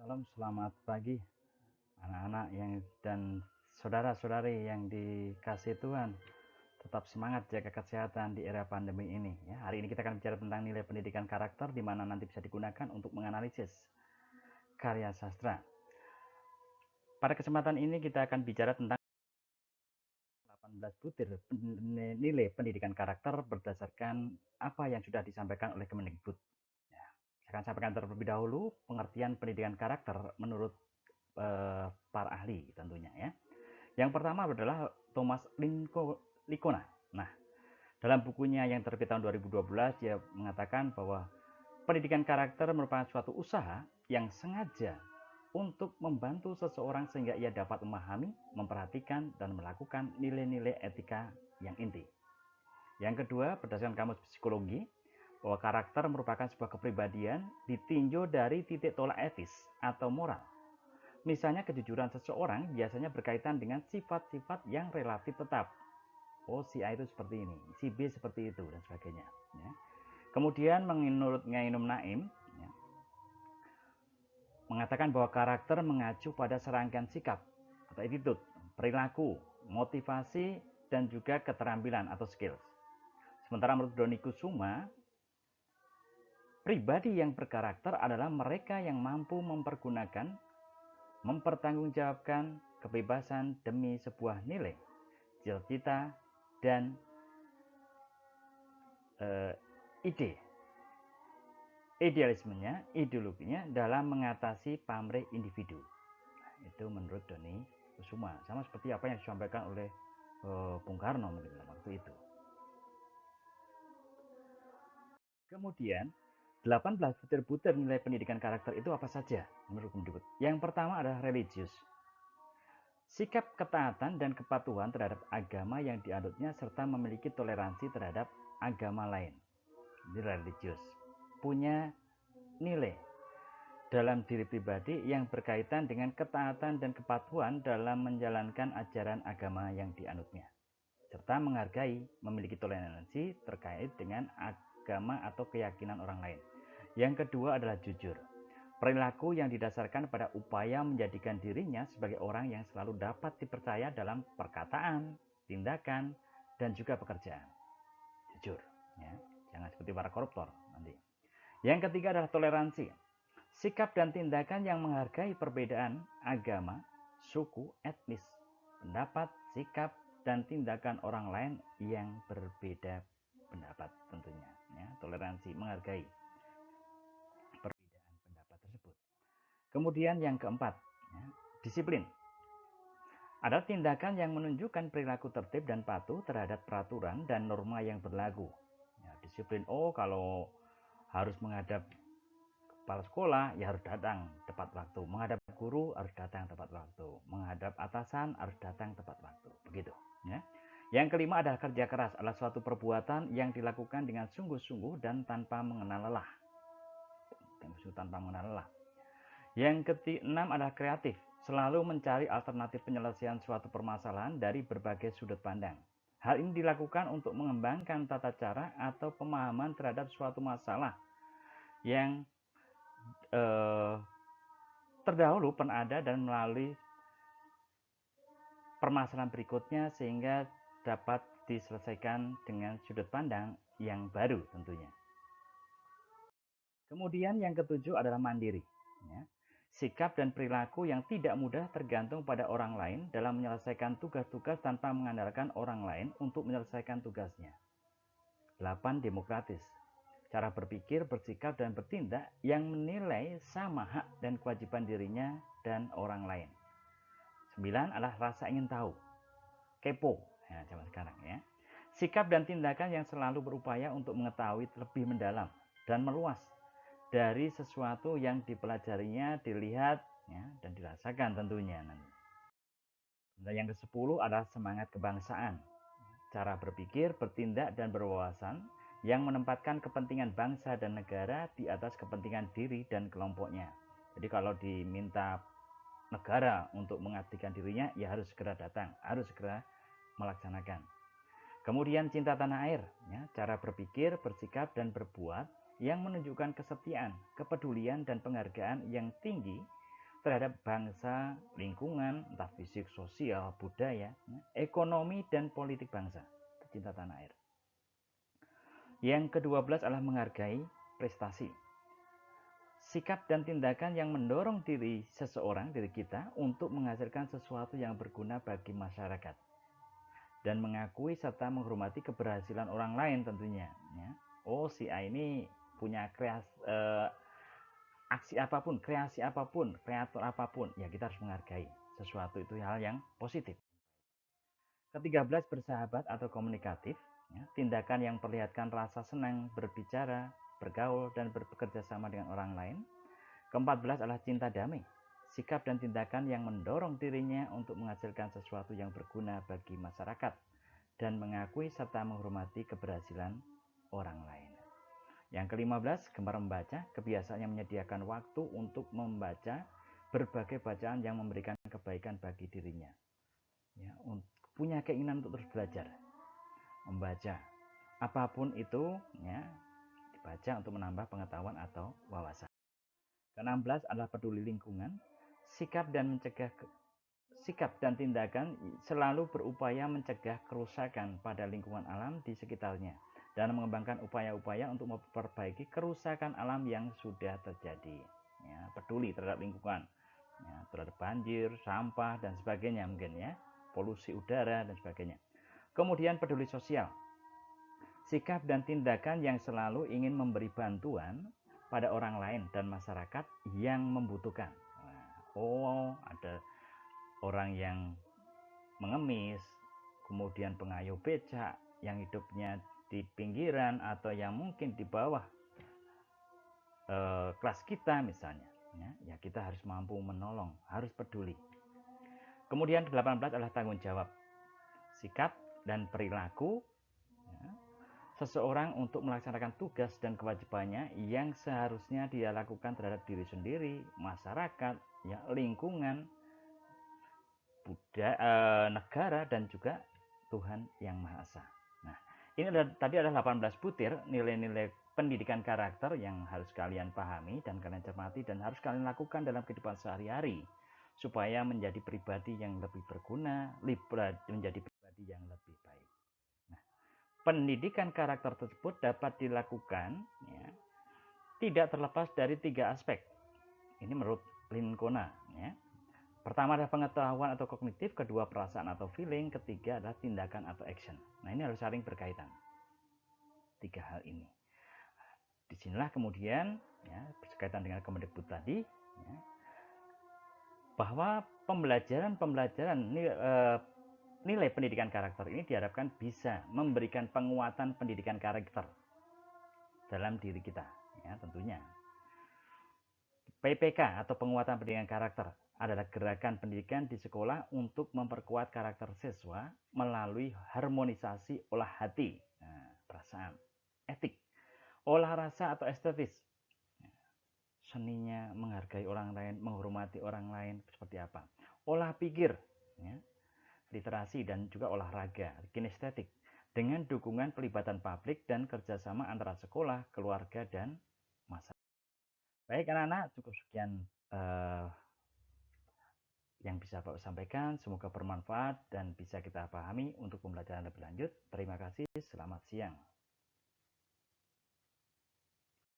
Salam selamat pagi anak-anak yang dan saudara-saudari yang dikasih Tuhan. Tetap semangat jaga kesehatan di era pandemi ini ya. Hari ini kita akan bicara tentang nilai pendidikan karakter di mana nanti bisa digunakan untuk menganalisis karya sastra. Pada kesempatan ini kita akan bicara tentang 18 butir nilai pendidikan karakter berdasarkan apa yang sudah disampaikan oleh Kemendikbud. Ya, saya akan sampaikan terlebih dahulu pengertian pendidikan karakter menurut para ahli tentunya ya. Yang pertama adalah Thomas Licona. Nah, dalam bukunya yang terbit tahun 2012 dia mengatakan bahwa pendidikan karakter merupakan suatu usaha yang sengaja untuk membantu seseorang sehingga ia dapat memahami, memperhatikan, dan melakukan nilai-nilai etika yang inti. Yang kedua, berdasarkan kamus psikologi, bahwa karakter merupakan sebuah kepribadian ditinjau dari titik tolak etis atau moral. Misalnya kejujuran seseorang biasanya berkaitan dengan sifat-sifat yang relatif tetap. Oh, si A itu seperti ini, si B seperti itu, dan sebagainya. Ya. Kemudian menurut Ngainum Naim, ya, mengatakan bahwa karakter mengacu pada serangkaian sikap atau attitude, perilaku, motivasi, dan juga keterampilan atau skills. Sementara menurut Doni Kusuma, pribadi yang berkarakter adalah mereka yang mampu mempertanggungjawabkan kebebasan demi sebuah nilai, cita-cita, dan ide. Idealismenya, ideologinya dalam mengatasi pamrih individu. Nah, itu menurut Doni Kusuma. Sama seperti apa yang disampaikan oleh Bung Karno mungkin waktu itu. Kemudian, 18 butir-butir nilai pendidikan karakter itu apa saja menurut Kemendikbud? Yang pertama adalah religius. Sikap ketaatan dan kepatuhan terhadap agama yang dianutnya serta memiliki toleransi terhadap agama lain. Ini religius. Punya nilai dalam diri pribadi yang berkaitan dengan ketaatan dan kepatuhan dalam menjalankan ajaran agama yang dianutnya, serta menghargai, memiliki toleransi terkait dengan agama atau keyakinan orang lain. Yang kedua adalah jujur. Perilaku yang didasarkan pada upaya menjadikan dirinya sebagai orang yang selalu dapat dipercaya dalam perkataan, tindakan, dan juga pekerjaan. Jujur, ya. Jangan seperti para koruptor nanti. Yang ketiga adalah toleransi. Sikap dan tindakan yang menghargai perbedaan agama, suku, etnis, pendapat, sikap, dan tindakan orang lain yang berbeda pendapat tentunya. Ya, toleransi, menghargai perbedaan pendapat tersebut. Kemudian yang keempat, ya, disiplin. Ada tindakan yang menunjukkan perilaku tertib dan patuh terhadap peraturan dan norma yang berlaku. Ya, disiplin, kalau harus menghadap kepala sekolah ya harus datang tepat waktu, menghadap guru harus datang tepat waktu, menghadap atasan harus datang tepat waktu, begitu ya. Yang kelima adalah kerja keras, adalah suatu perbuatan yang dilakukan dengan sungguh-sungguh dan tanpa mengenal lelah. Yang keenam adalah kreatif, selalu mencari alternatif penyelesaian suatu permasalahan dari berbagai sudut pandang. Hal ini dilakukan untuk mengembangkan tata cara atau pemahaman terhadap suatu masalah yang terdahulu pernah ada dan melalui permasalahan berikutnya sehingga dapat diselesaikan dengan sudut pandang yang baru tentunya. Kemudian yang ketujuh adalah mandiri. Ya. Sikap dan perilaku yang tidak mudah tergantung pada orang lain dalam menyelesaikan tugas-tugas tanpa mengandalkan orang lain untuk menyelesaikan tugasnya. 8. Demokratis. Cara berpikir, bersikap, dan bertindak yang menilai sama hak dan kewajiban dirinya dan orang lain. 9 adalah rasa ingin tahu. Kepo, ya, zaman sekarang ya. Sikap dan tindakan yang selalu berupaya untuk mengetahui lebih mendalam dan meluas dari sesuatu yang dipelajarinya, dilihat, ya, dan dirasakan tentunya. Dan yang ke-10 adalah semangat kebangsaan. Cara berpikir, bertindak, dan berwawasan yang menempatkan kepentingan bangsa dan negara di atas kepentingan diri dan kelompoknya. Jadi kalau diminta negara untuk mengabdikan dirinya, ya harus segera datang, harus segera melaksanakan. Kemudian cinta tanah air, ya, cara berpikir, bersikap, dan berbuat yang menunjukkan kesetiaan, kepedulian, dan penghargaan yang tinggi terhadap bangsa, lingkungan, entah fisik, sosial, budaya, ekonomi, dan politik bangsa, pecinta tanah air. Yang ke-12 adalah menghargai prestasi. Sikap dan tindakan yang mendorong diri seseorang, diri kita, untuk menghasilkan sesuatu yang berguna bagi masyarakat. Dan mengakui serta menghormati keberhasilan orang lain tentunya. Ya. Oh, si A ini punya aksi apapun, kreasi apapun, kreator apapun, ya kita harus menghargai. Sesuatu itu hal yang positif. Ke-13, bersahabat atau komunikatif. Ya, tindakan yang perlihatkan rasa senang berbicara, bergaul, dan bekerja sama dengan orang lain. Ke-14 adalah cinta damai. Sikap dan tindakan yang mendorong dirinya untuk menghasilkan sesuatu yang berguna bagi masyarakat dan mengakui serta menghormati keberhasilan orang lain. Yang ke-15, gemar membaca. Kebiasaan yang menyediakan waktu untuk membaca berbagai bacaan yang memberikan kebaikan bagi dirinya. Ya, punya keinginan untuk terus belajar, membaca apapun itu, ya, dibaca untuk menambah pengetahuan atau wawasan. Ke-16 adalah peduli lingkungan. Sikap dan tindakan selalu berupaya mencegah kerusakan pada lingkungan alam di sekitarnya dan mengembangkan upaya-upaya untuk memperbaiki kerusakan alam yang sudah terjadi. Ya, peduli terhadap lingkungan, ya, terhadap banjir, sampah, dan sebagainya mungkin, ya, polusi udara dan sebagainya. Kemudian peduli sosial. Sikap dan tindakan yang selalu ingin memberi bantuan pada orang lain dan masyarakat yang membutuhkan. Oh, ada orang yang mengemis, kemudian pengayuh becak yang hidupnya di pinggiran atau yang mungkin di bawah kelas kita misalnya, ya kita harus mampu menolong, harus peduli. Kemudian 18 adalah tanggung jawab. Sikap dan perilaku, ya, seseorang untuk melaksanakan tugas dan kewajibannya yang seharusnya dia lakukan terhadap diri sendiri, masyarakat, ya, lingkungan, negara, dan juga Tuhan Yang Maha Esa. Nah, ini tadi adalah 18 butir nilai-nilai pendidikan karakter yang harus kalian pahami dan kalian cermati dan harus kalian lakukan dalam kehidupan sehari-hari supaya menjadi pribadi yang lebih berguna, menjadi pribadi yang lebih baik. Nah, pendidikan karakter tersebut dapat dilakukan, ya, tidak terlepas dari 3 aspek. Ini menurut Lincona, ya. Pertama adalah pengetahuan atau kognitif, kedua perasaan atau feeling, ketiga adalah tindakan atau action. Nah, ini harus saling berkaitan. 3 hal ini. Disinilah kemudian, ya, berkaitan dengan Kemendikbud tadi, ya, bahwa pembelajaran nilai pendidikan karakter ini diharapkan bisa memberikan penguatan pendidikan karakter dalam diri kita, ya, tentunya. PPK atau penguatan pendidikan karakter adalah gerakan pendidikan di sekolah untuk memperkuat karakter siswa melalui harmonisasi olah hati, perasaan, etik, olah rasa atau estetis, seninya menghargai orang lain, menghormati orang lain seperti apa, olah pikir, ya, literasi, dan juga olahraga, kinestetik, dengan dukungan pelibatan publik dan kerjasama antara sekolah, keluarga, dan masyarakat. Baik anak-anak, cukup sekian yang bisa Pak sampaikan. Semoga bermanfaat dan bisa kita pahami untuk pembelajaran lebih lanjut. Terima kasih, selamat siang.